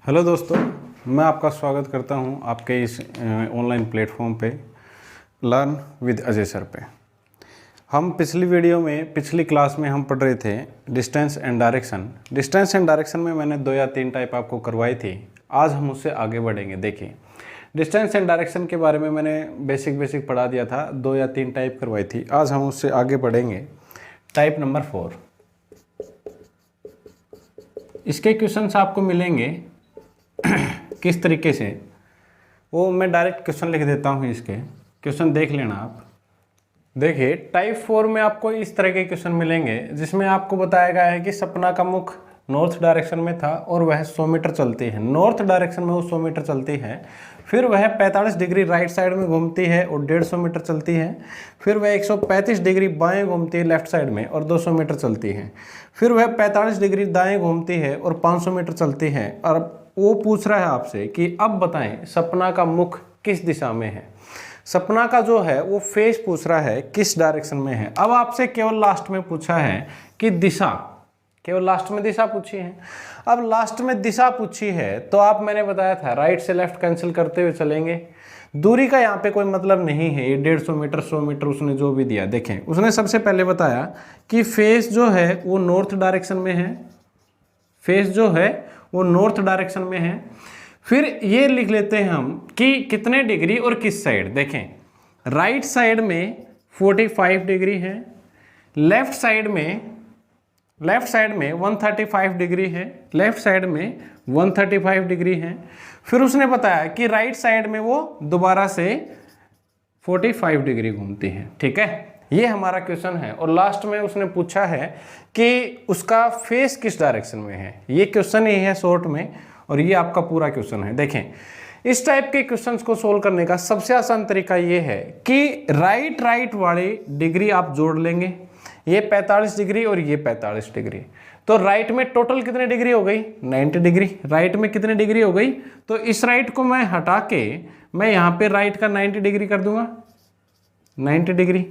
Hello दोस्तों, मैं आपका स्वागत करता हूं आपके इस ऑनलाइन प्लेटफॉर्म पे लर्न विद अजय सर पे। हम पिछली क्लास में हम पढ़ रहे थे distance and direction. Distance and direction में मैंने 2 या 3 टाइप आपको करवाई थी। आज हम उससे आगे बढ़ेंगे। देखिए, डिस्टेंस एंड डायरेक्शन के बारे में मैंने बेसिक पढ़ा दिया था, 2 या 3 टाइप करवाई थी। आज हम उससे आगे बढ़ेंगे। टाइप नंबर 4, इसके क्वेश्चंस आपको मिलेंगे किस तरीके से, वो मैं डायरेक्ट क्वेश्चन लिख देता हूँ। इसके क्वेश्चन देख लेना आप। देखिए, टाइप 4 में आपको इस तरह के क्वेश्चन मिलेंगे जिसमें आपको बताया गया है कि सपना का मुख नॉर्थ डायरेक्शन में था और वह 100 मीटर चलती है। नॉर्थ डायरेक्शन में वो 100 मीटर चलती है, फिर वह 45 डिग्री राइट साइड में घूमती है और 150 मीटर चलती है। फिर वह 135 डिग्री बाएं घूमती है लेफ्ट साइड में और 200 मीटर चलती है। फिर वह 45 डिग्री दाएं घूमती है और 500 मीटर चलती है। और वो पूछ रहा है आपसे कि अब बताएं सपना का मुख किस दिशा में है। सपना का जो है वो फेस पूछ रहा है किस डायरेक्शन में है। अब आपसे केवल लास्ट में पूछा है कि दिशा, केवल लास्ट में दिशा पूछी है। अब लास्ट में दिशा पूछी है तो आप, मैंने बताया था, राइट से लेफ्ट कैंसिल करते हुए चलेंगे। दूरी का यहाँ पे कोई मतलब नहीं है। ये 150 मीटर 100 मीटर उसने जो भी दिया, देखें, उसने सबसे पहले बताया कि फेस जो है वो नॉर्थ डायरेक्शन में है। फेस जो है वो नॉर्थ डायरेक्शन में है। फिर ये लिख लेते हैं हम कि कितने डिग्री और किस साइड। देखें, राइट साइड में 45 डिग्री है, लेफ्ट साइड में 135 डिग्री है, लेफ्ट साइड में 135 डिग्री है। फिर उसने बताया कि राइट साइड में वो दोबारा से 45 डिग्री घूमती है। ठीक है, ये हमारा क्वेश्चन है। और लास्ट में उसने पूछा है कि उसका फेस किस डायरेक्शन में है। ये क्वेश्चन ही है शॉर्ट में, और ये आपका पूरा क्वेश्चन है। देखें, इस टाइप के क्वेश्चंस को सोल्व करने का सबसे आसान तरीका ये है कि राइट वाली डिग्री आप जोड़ लेंगे। ये 45 डिग्री और ये 45 डिग्री, तो राइट में टोटल कितने डिग्री हो गई? 90 डिग्री। राइट में कितने डिग्री हो गई? तो इस राइट को मैं हटा के मैं यहाँ पे राइट का 90 डिग्री कर दूंगा, 90 डिग्री।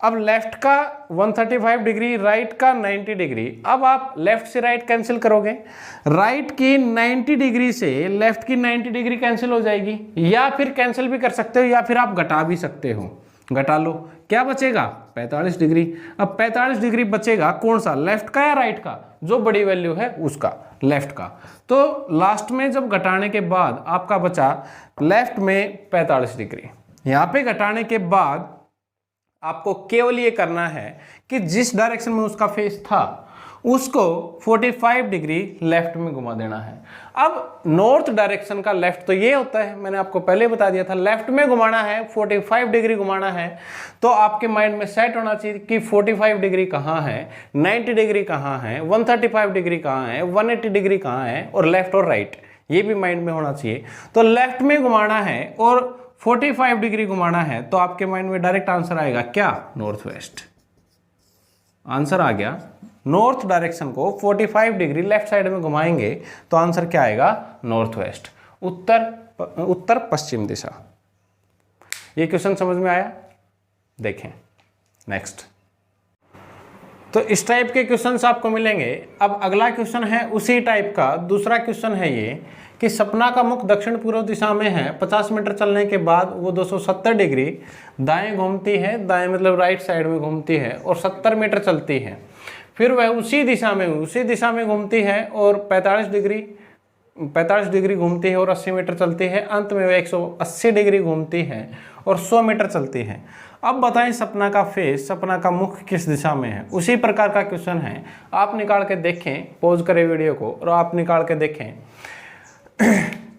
अब लेफ्ट का 135 डिग्री, राइट का 90 डिग्री। अब आप लेफ्ट से राइट कैंसिल करोगे, राइट की 90 डिग्री से लेफ्ट की 90 डिग्री कैंसिल हो जाएगी, या फिर कैंसिल भी कर सकते हो या फिर आप घटा भी सकते हो। घटा लो, क्या बचेगा? 45 डिग्री। अब 45 डिग्री बचेगा कौन सा, लेफ्ट का या राइट का? जो बड़ी वैल्यू है उसका, लेफ्ट का। तो लास्ट में जब घटाने के बाद आपका बचा लेफ्ट में 45 डिग्री। यहाँ पे घटाने के बाद आपको केवल ये करना है कि जिस डायरेक्शन में उसका फेस था उसको 45 डिग्री लेफ्ट में घुमा देना है। अब नॉर्थ डायरेक्शन का लेफ्ट तो ये होता है, मैंने आपको पहले बता दिया था, लेफ्ट में घुमाना है, 45 डिग्री घुमाना है। तो आपके माइंड में सेट होना चाहिए कि 45 डिग्री कहाँ है, 90 डिग्री कहाँ है, 135 डिग्री कहाँ है, 180 डिग्री कहाँ है, और लेफ्ट और राइट, ये भी माइंड में होना चाहिए। तो लेफ्ट में घुमाना है और 45 डिग्री घुमाना है, तो आपके माइंड में डायरेक्ट आंसर आएगा क्या? North west. आंसर आ गया। नॉर्थ डायरेक्शन को 45 डिग्री लेफ्ट साइड में घुमाएंगे तो आंसर क्या आएगा? नॉर्थ वेस्ट, उत्तर पश्चिम दिशा। ये क्वेश्चन समझ में आया? देखें नेक्स्ट। तो इस टाइप के क्वेश्चंस आपको मिलेंगे। अब अगला क्वेश्चन है उसी टाइप का, दूसरा क्वेश्चन है ये कि सपना का मुख दक्षिण पूर्व दिशा में है। 50 मीटर चलने के बाद वो 270 डिग्री दाएं घूमती है, दाएं मतलब राइट साइड में घूमती है, और 70 मीटर चलती है। फिर वह उसी दिशा में घूमती है और 45 डिग्री घूमती है और 80 मीटर चलती है। अंत में वह 180 डिग्री घूमती है और 100 मीटर चलती है। अब बताएं सपना का फेस, सपना का मुख किस दिशा में है। उसी प्रकार का क्वेश्चन है, आप निकाल के देखें, पॉज करें वीडियो को और आप निकाल के देखें।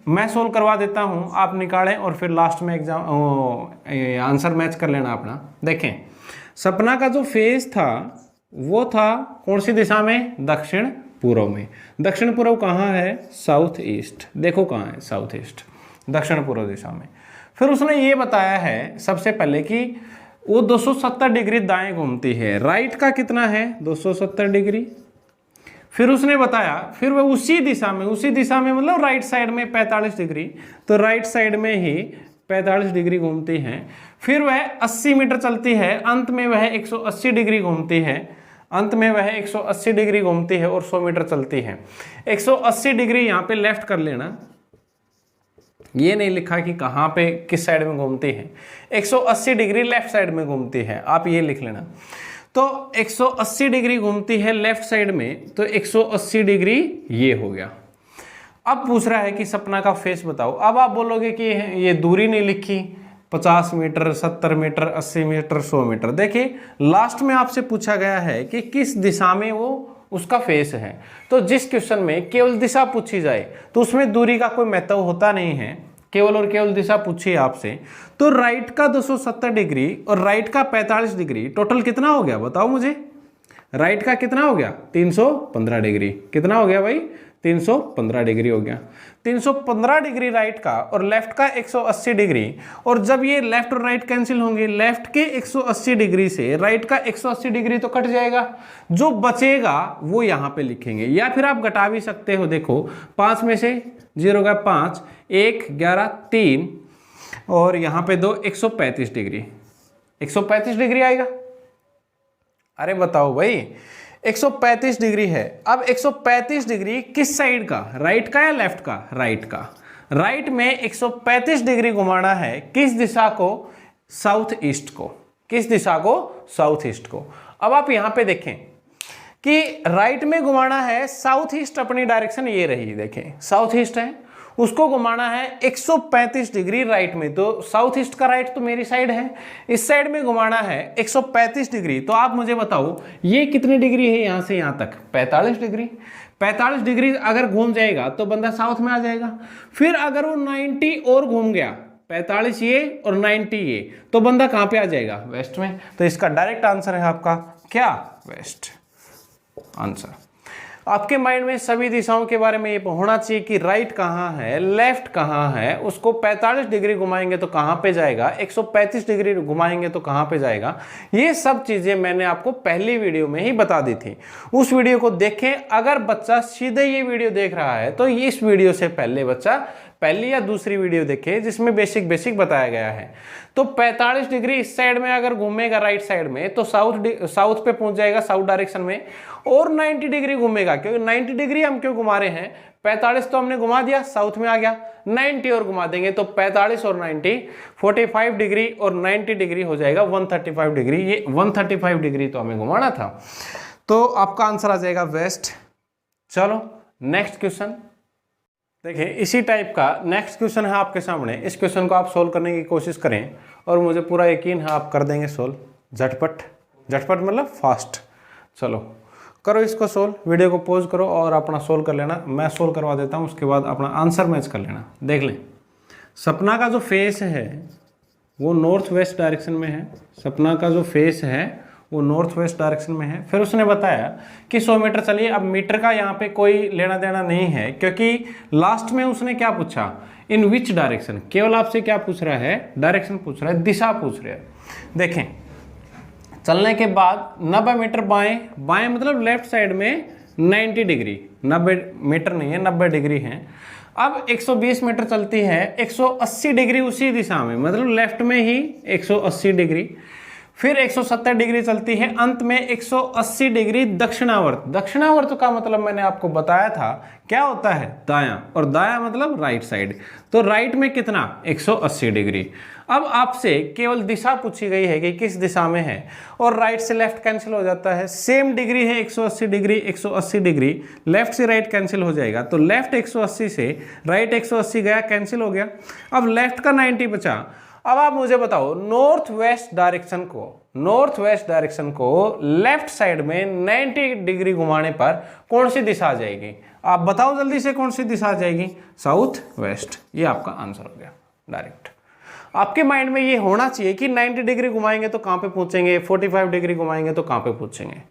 मैं सोल्व करवा देता हूं, आप निकालें और फिर लास्ट में आंसर मैच कर लेना अपना। देखें, सपना का जो फेस था वो था कौन सी दिशा में? दक्षिण पूर्व में। दक्षिण पूर्व कहाँ है? South east. देखो कहाँ है? साउथ ईस्ट, दक्षिण पूर्व दिशा में। फिर उसने ये बताया है सबसे पहले कि वो 270 डिग्री दाएं घूमती है। राइट का कितना है? 270 डिग्री। फिर उसने बताया फिर वह उसी दिशा में मतलब राइट साइड में 45 डिग्री, तो राइट साइड में ही 45 डिग्री घूमती हैं। फिर वह 80 मीटर चलती है, अंत में वह 180 डिग्री घूमती है। अंत में वह 180 डिग्री घूमती है और 100 मीटर चलती है। 180 डिग्री यहाँ पे लेफ्ट कर लेना, ये नहीं लिखा कि कहाँ पे किस साइड में घूमती है, 180 डिग्री लेफ्ट साइड में घूमती है, आप ये लिख लेना। तो 180 डिग्री घूमती है लेफ्ट साइड में, तो 180 डिग्री ये हो गया। अब पूछ रहा है कि सपना का फेस बताओ। अब आप बोलोगे कि ये दूरी नहीं लिखी, 50 मीटर, 70 मीटर, 80 मीटर, 100 मीटर। देखिए लास्ट में आपसे पूछा गया है कि किस दिशा में वो उसका फेस है। तो जिस क्वेश्चन में केवल दिशा पूछी जाए तो उसमें दूरी का कोई महत्व होता नहीं है, केवल और केवल दिशा पूछी है आपसे। तो राइट का 270 डिग्री और राइट का 45 डिग्री, टोटल कितना हो गया बताओ मुझे। राइट का कितना हो गया, 315 डिग्री। कितना हो गया भाई, 315 डिग्री हो गया। 315 डिग्री राइट का और लेफ्ट का 180 डिग्री। और जब ये लेफ्ट और राइट कैंसिल होंगे, लेफ्ट के 180 डिग्री से राइट का 180 डिग्री तो कट जाएगा, जो बचेगा वो यहाँ पे लिखेंगे। या फिर आप घटा भी सकते हो, देखो 5 में से 0 का 5, 1, 11, 3 और यहाँ पे 2, 135 डिग्री। 135 डिग्री आएगा। अरे बताओ भाई, 135 डिग्री है। अब 135 डिग्री किस साइड का, राइट का या लेफ्ट का, राइट का। राइट में 135 डिग्री घुमाना है, किस दिशा को, साउथ ईस्ट को। किस दिशा को, साउथ ईस्ट को। अब आप यहां पे देखें कि राइट में घुमाना है साउथ ईस्ट, अपनी डायरेक्शन ये रही, देखें साउथ ईस्ट है, उसको घुमाना है 135 डिग्री राइट में। तो साउथ ईस्ट का राइट तो मेरी साइड है, इस साइड में घुमाना है 135 डिग्री। तो आप मुझे बताओ ये कितनी डिग्री है यहां से यहां तक, 45 डिग्री। 45 डिग्री अगर घूम जाएगा तो बंदा साउथ में आ जाएगा। फिर अगर वो 90 और घूम गया, 45 ये और 90 ये, तो बंदा कहां पे आ जाएगा, वेस्ट में। तो इसका डायरेक्ट आंसर है आपका क्या, वेस्ट आंसर। आपके माइंड में सभी दिशाओं के बारे में ये होना चाहिए कि राइट कहाँ है, लेफ्ट कहाँ है, उसको 45 डिग्री घुमाएंगे तो कहाँ पे जाएगा, 135 डिग्री घुमाएंगे तो कहाँ पे जाएगा। ये सब चीजें मैंने आपको पहली वीडियो में ही बता दी थी, उस वीडियो को देखें। अगर बच्चा सीधे ये वीडियो देख रहा है तो इस वीडियो से पहले बच्चा पहली या दूसरी वीडियो देखे जिसमें बेसिक बताया गया है। तो 45 डिग्री इस साइड में अगर घूमेगा राइट साइड में तो साउथ पे पहुंच जाएगा, साउथ डायरेक्शन में। और 90 डिग्री घूमेगा, क्योंकि 90 डिग्री हम क्यों घुमा रहे हैं, 45 तो हमने घुमा दिया, साउथ में आ गया, 90 और घुमा देंगे तो 45 और 90 45 डिग्री और 90 डिग्री हो जाएगा 135 डिग्री। ये 135 डिग्री तो हमें घुमाना था, तो आपका आंसर आ जाएगा वेस्ट। चलो नेक्स्ट क्वेश्चन देखिए, इसी टाइप का नेक्स्ट क्वेश्चन है आपके सामने। इस क्वेश्चन को आप सोल्व करने की कोशिश करें और मुझे पूरा यकीन है आप कर देंगे सोल्व झटपट। झटपट मतलब फास्ट। चलो करो इसको सोल्व, वीडियो को पॉज करो और अपना सोल्व कर लेना, मैं सोल्व करवा देता हूँ, उसके बाद अपना आंसर मैच कर लेना। देख लें, सपना का जो फेस है वो नॉर्थ वेस्ट डायरेक्शन में है। सपना का जो फेस है वो नॉर्थ वेस्ट डायरेक्शन में है। फिर उसने बताया कि 100 मीटर चलिए। अब मीटर का यहाँ पे कोई लेना देना नहीं है, क्योंकि लास्ट में उसने क्या पूछा, इन विच डायरेक्शन। केवल आपसे क्या पूछ रहा है, डायरेक्शन पूछ रहा है, दिशा पूछ रहा है। देखें, चलने के बाद 90 मीटर बाएं, बाएं मतलब लेफ्ट साइड में 90 डिग्री, 90 मीटर नहीं है 90 डिग्री है। अब 120 मीटर चलती है, 180 डिग्री उसी दिशा में, मतलब लेफ्ट में ही 180 डिग्री। फिर 170 डिग्री चलती है, अंत में 180 डिग्री दक्षिणावर्त। दक्षिणावर्त का मतलब मैंने आपको बताया था क्या होता है, दायां, और दायां मतलब राइट साइड। तो राइट में कितना, 180 डिग्री। अब आपसे केवल दिशा पूछी गई है कि किस दिशा में है, और राइट से लेफ्ट कैंसिल हो जाता है। सेम डिग्री है 180 डिग्री, 180 डिग्री, लेफ्ट से राइट कैंसिल हो जाएगा। तो लेफ्ट 180 से राइट 180 गया, कैंसिल हो गया। अब लेफ्ट का 90 बचा। अब आप मुझे बताओ नॉर्थ वेस्ट डायरेक्शन को लेफ्ट साइड में 90 डिग्री घुमाने पर कौन सी दिशा आ जाएगी, आप बताओ जल्दी से, कौन सी दिशा आ जाएगी, साउथ वेस्ट। ये आपका आंसर हो गया डायरेक्ट। आपके माइंड में ये होना चाहिए कि 90 डिग्री घुमाएंगे तो कहां पे पहुंचेंगे, 45 डिग्री घुमाएंगे तो कहां पे पहुंचेंगे।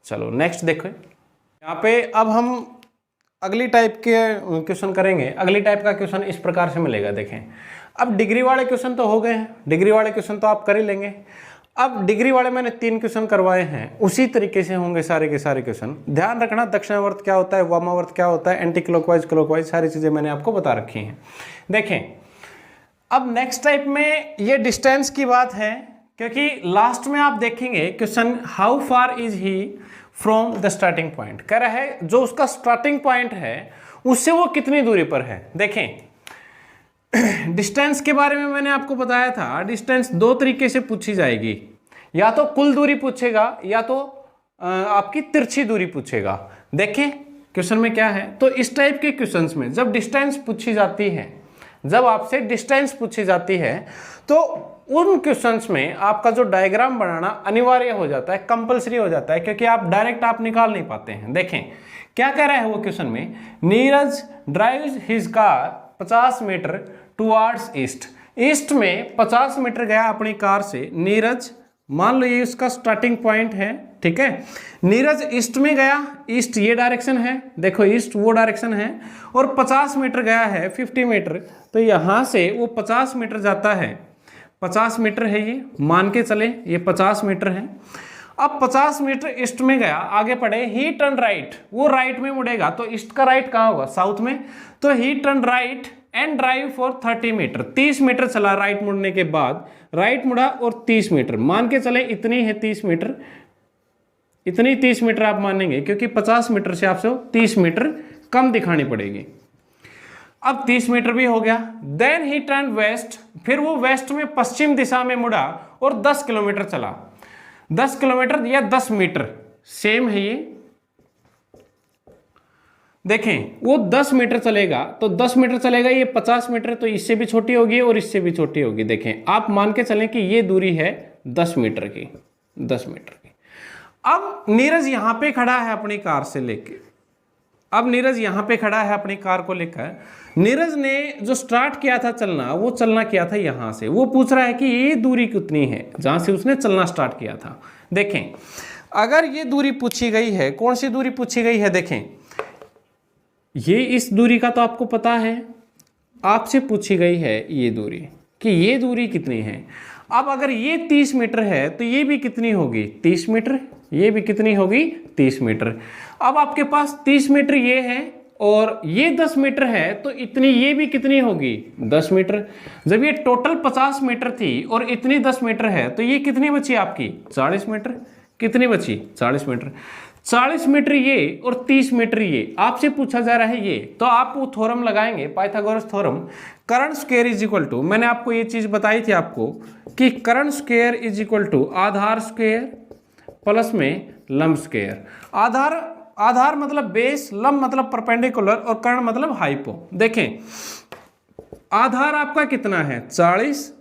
चलो नेक्स्ट देखो, यहाँ पे अब हम अगली टाइप के क्वेश्चन करेंगे। अगली टाइप का क्वेश्चन इस प्रकार से मिलेगा। देखें, अब डिग्री वाले क्वेश्चन तो हो गए हैं, डिग्री वाले क्वेश्चन तो आप कर ही लेंगे। अब डिग्री वाले मैंने 3 क्वेश्चन करवाए हैं, उसी तरीके से होंगे सारे के सारे क्वेश्चन। ध्यान रखना, दक्षिणावर्त क्या होता है, वामावर्त क्या होता है, एंटी क्लॉकवाइज क्लॉकवाइज, सारी चीजें मैंने आपको बता रखी हैं। देखें, अब नेक्स्ट टाइप में ये डिस्टेंस की बात है, क्योंकि लास्ट में आप देखेंगे question how far is he from the starting point. कह रहा है जो उसका स्टार्टिंग पॉइंट है उससे वो कितनी दूरी पर है। देखें डिस्टेंस के बारे में मैंने आपको बताया था, डिस्टेंस दो तरीके से पूछी जाएगी, या तो कुल दूरी पूछेगा या तो आपकी तिरछी दूरी पूछेगा। देखें क्वेश्चन में क्या है, तो इस टाइप के क्वेश्चंस में जब डिस्टेंस पूछी जाती है, जब आपसे डिस्टेंस पूछी जाती है तो उन क्वेश्चंस में आपका जो डायग्राम बनाना अनिवार्य हो जाता है, कंपलसरी हो जाता है, क्योंकि आप डायरेक्ट आप निकाल नहीं पाते हैं। देखें क्या कह रहा है वो क्वेश्चन में, Neeraj drives his car 50 meter towards east. East में 50 मीटर गया अपनी कार से नीरज, मान लो ये उसका स्टार्टिंग पॉइंट है, ठीक है। नीरज ईस्ट में गया, ईस्ट ये डायरेक्शन है, देखो ईस्ट वो डायरेक्शन है, और 50 मीटर गया है 50 मीटर, तो यहां से वो 50 मीटर जाता है, 50 मीटर है ये, मान के चले ये 50 मीटर है। अब 50 मीटर ईस्ट में गया, आगे पढ़े, ही टर्न राइट, वो राइट में मुड़ेगा, तो ईस्ट का राइट कहाँ होगा, साउथ में, तो ही turn right and drive for 30 meter, 30 meter चला राइट मुड़ने के बाद, राइट मुड़ा और 30 मीटर, मान के चले इतनी है 30 मीटर, इतनी 30 मीटर आप मानेंगे, क्योंकि 50 मीटर से आपसे 30 मीटर कम दिखानी पड़ेगी। अब 30 मीटर भी हो गया। देन ही टर्न वेस्ट, फिर वो वेस्ट में पश्चिम दिशा में मुड़ा और 10 किलोमीटर चला, 10 किलोमीटर या 10 मीटर सेम है ये। देखें वो 10 मीटर चलेगा, तो 10 मीटर चलेगा, ये 50 मीटर, तो इससे भी छोटी होगी और इससे भी छोटी होगी। देखें आप मान के चलें कि ये दूरी है 10 मीटर की, 10 मीटर की। अब नीरज यहां पे खड़ा है अपनी कार से लेके, अब नीरज यहां पे खड़ा है अपनी कार को लेकर, नीरज ने जो स्टार्ट किया था चलना, वो चलना किया था यहां से, वो पूछ रहा है कि ये दूरी कितनी है जहां से उसने चलना स्टार्ट किया था। देखें अगर ये दूरी पूछी गई है, कौन सी दूरी पूछी गई है, देखें ये इस दूरी का तो आपको पता है, आपसे पूछी गई है ये दूरी कि ये दूरी कितनी है। अब अगर ये 30 मीटर है तो ये भी कितनी होगी, 30 मीटर, ये भी कितनी होगी, 30 मीटर। अब आपके पास 30 मीटर ये है और ये 10 मीटर है, तो इतनी ये भी कितनी होगी, 10 मीटर। जब ये टोटल 50 मीटर थी और इतनी 10 मीटर है, तो ये कितनी बची आपकी, 40 मीटर। कितनी बची, 40 मीटर। 40 मीटर ये और 30 मीटर ये आपसे पूछा जा रहा है ये, तो आप वो थ्योरम लगाएंगे, पाइथागोरस थ्योरम, करंट स्क्वायर इज इक्वल टू, मैंने आपको ये चीज बताई थी आपको कि करंट स्क्वायर इज इक्वल टू आधार स्क्वायर प्लस में लंब स्क्वायर। आधार मतलब बेस, लंब मतलब परपेंडिकुलर और कर्ण मतलब हाइपो। देखें आधार आपका कितना है, 40।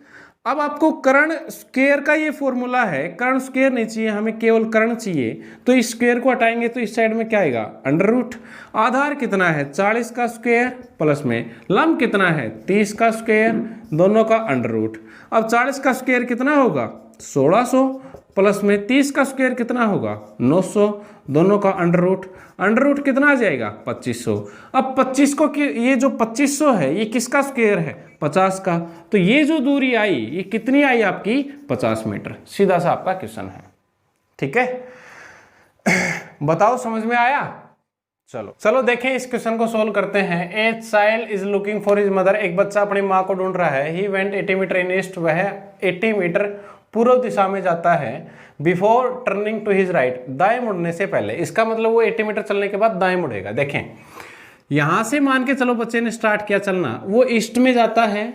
अब आपको कर्ण स्क्वायर का ये फॉर्मूला है, कर्ण स्क्वायर नहीं चाहिए हमें, केवल कर्ण चाहिए, तो इस स्क्वायर को हटाएंगे तो इस साइड में क्या आएगा, अंडर रूट। आधार कितना है, 40 का स्क्वायर प्लस में लंब कितना है, 30 का स्क्वायर, दोनों का अंडर रूट। अब 40 का स्क्वायर कितना होगा, 1600 प्लस में 30 का स्क्वायर कितना होगा, 900, दोनों का अंडर रूट। अंडर रूट कितना आ जाएगा, 2500। अब 25 को ये जो 2500 है ये किसका स्क्वायर है, 50 का, तो ये जो दूरी आई ये कितनी आई आपकी, 50 मीटर। सीधा सा आपका क्वेश्चन है, ठीक है। बताओ समझ में आया। चलो देखें इस क्वेश्चन को सोल्व करते हैं। A child is looking for his mother, एक बच्चा अपनी माँ को ढूंढ रहा है। He went 80 meter in east, वह 80 मीटर पूर्व दिशा में जाता है। Before turning to his right, दाएं मुड़ने से पहले, इसका मतलब वो 80 मीटर चलने के बाद दाएं मुड़ेगा। देखें यहां से मान के चलो बच्चे ने स्टार्ट किया चलना, वो ईस्ट में जाता है,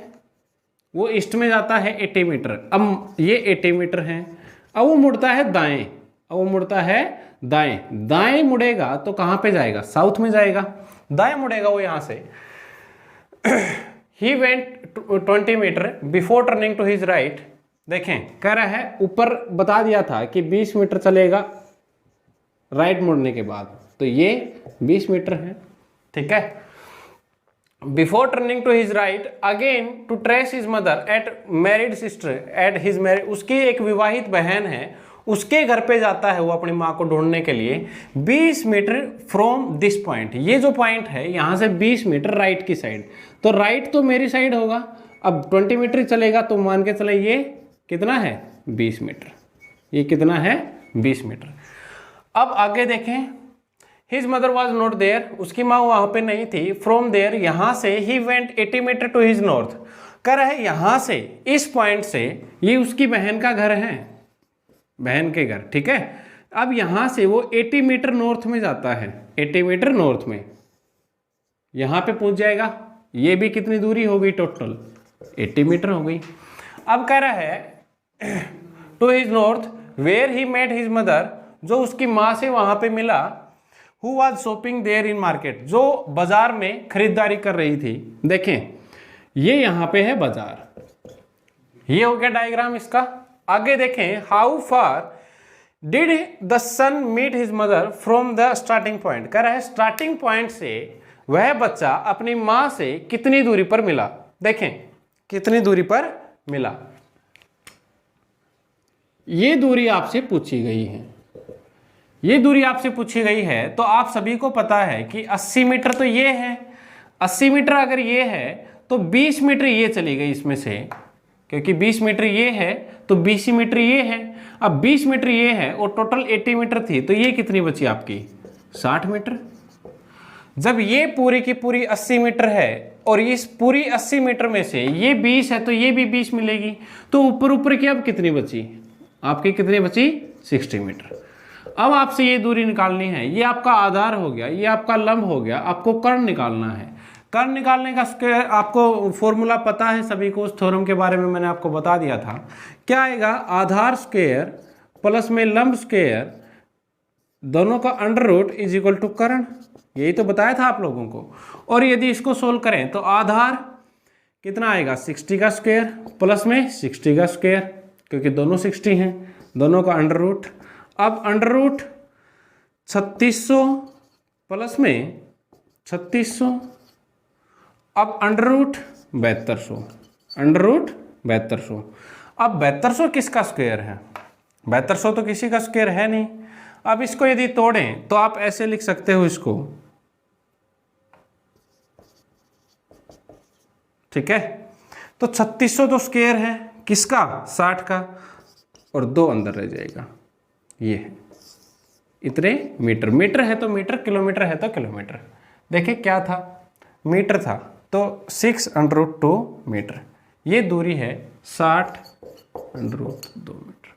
वो ईस्ट में जाता है 80 मीटर। अब ये 80 मीटर है, अब वो मुड़ता है दाएं, अब वो मुड़ता है दाएं, दाएं मुड़ेगा तो कहां पे जाएगा, साउथ में जाएगा, दाएं मुड़ेगा वो यहां से। He went 20 meter before turning to his right. देखें कह रहा है, ऊपर बता दिया था कि 20 मीटर चलेगा राइट मुड़ने के बाद, तो ये 20 मीटर है, ठीक है। Before turning to his right again to trace his mother at married sister at his married, उसकी एक विवाहित बहन है, उसके घर पे जाता है वो अपनी माँ को ढूंढने के लिए। 20 मीटर फ्रॉम दिस पॉइंट, ये जो पॉइंट है यहाँ से 20 मीटर राइट की साइड, तो राइट तो मेरी साइड होगा। अब 20 मीटर चलेगा तो मान के चले ये कितना है, 20 मीटर, ये कितना है, 20 मीटर। अब आगे देखें, his mother was not there, उसकी माँ वहां पे नहीं थी। फ्रॉम देयर, यहां से he went 80 meter to his north, कर है यहां से, इस पॉइंट से, ये उसकी बहन का घर है, बहन के घर, ठीक है। अब यहाँ से वो 80 मीटर नॉर्थ में जाता है, 80 मीटर नॉर्थ में, यहाँ पे पहुँच जाएगा। ये भी कितनी दूरी हो गई टोटल, 80 मीटर हो गई। अब कह रहा है to his north where he met his mother, जो उसकी माँ से वहाँ पे मिला, who was shopping there in market, जो बाजार में खरीदारी कर रही थी। देखें ये यहाँ पे है बाजार, ये हो गया डायग्राम इसका। आगे देखें, how far did the son meet his mother from the starting point. कह रहा है स्टार्टिंग पॉइंट से वह बच्चा अपनी माँ से कितनी दूरी पर मिला। देखें कितनी दूरी पर मिला, ये दूरी आपसे पूछी गई है, ये दूरी आपसे पूछी गई है। तो आप सभी को पता है कि 80 मीटर तो ये है, 80 मीटर अगर ये है तो 20 मीटर ये चली गई इसमें से, क्योंकि 20 मीटर ये है तो 20 मीटर ये है। अब 20 मीटर ये है और टोटल 80 मीटर थी, तो ये कितनी बची आपकी, 60 मीटर। जब ये पूरी की पूरी 80 मीटर है और इस पूरी 80 मीटर में से ये 20 है तो ये भी 20 मिलेगी, तो ऊपर ऊपर की अब कितनी बची आपकी, कितनी बची, 60 मीटर। अब आपसे ये दूरी निकालनी है, ये आपका आधार हो गया, ये आपका लंब हो गया, आपको कर्ण निकालना है। कर्ण निकालने का स्क्वायर आपको फॉर्मूला पता है सभी को, उस थ्योरम के बारे में मैंने आपको बता दिया था। क्या आएगा, आधार स्क्वायर प्लस में लंब स्क्वायर, दोनों का under root is equal to कर्ण, यही तो बताया था आप लोगों को। और यदि इसको सोल्व करें तो आधार कितना आएगा, 60 का स्क्वायर प्लस में 60 का स्क्वायर, क्योंकि दोनों 60 हैं, दोनों का अंडर रूट। अब अंडर रूट 3600 प्लस में 3600, अब अंडर रूट 7200, अंडर रूट 7200। अब 7200 किसका स्क्वायर है, 7200 तो किसी का स्क्वायर है नहीं। अब इसको यदि तोड़ें तो आप ऐसे लिख सकते हो इसको, ठीक है। तो 3600 तो स्क्वायर है किसका, 60 का, और 2 अंदर रह जाएगा, ये है इतने मीटर। मीटर है तो मीटर, किलोमीटर है तो किलोमीटर। देखिए क्या था, मीटर था, तो 6√2 मीटर। ये दूरी है 60√2 मीटर।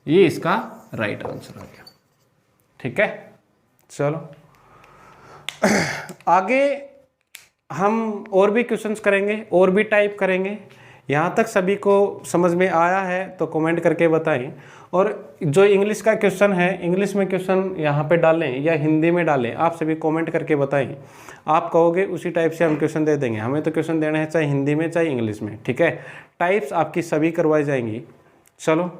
ये इसका राइट आंसर आ गया, ठीक है। चलो आगे हम और भी क्वेश्चंस करेंगे, और भी टाइप करेंगे। यहाँ तक सभी को समझ में आया है तो कमेंट करके बताएं। और जो इंग्लिश का क्वेश्चन है, इंग्लिश में क्वेश्चन यहाँ पे डालें या हिंदी में डालें, आप सभी कमेंट करके बताएं। आप कहोगे उसी टाइप से हम क्वेश्चन दे देंगे। हमें तो क्वेश्चन देना है चाहे हिंदी में चाहे इंग्लिश में, ठीक है। टाइप्स आपकी सभी करवाई जाएंगी। चलो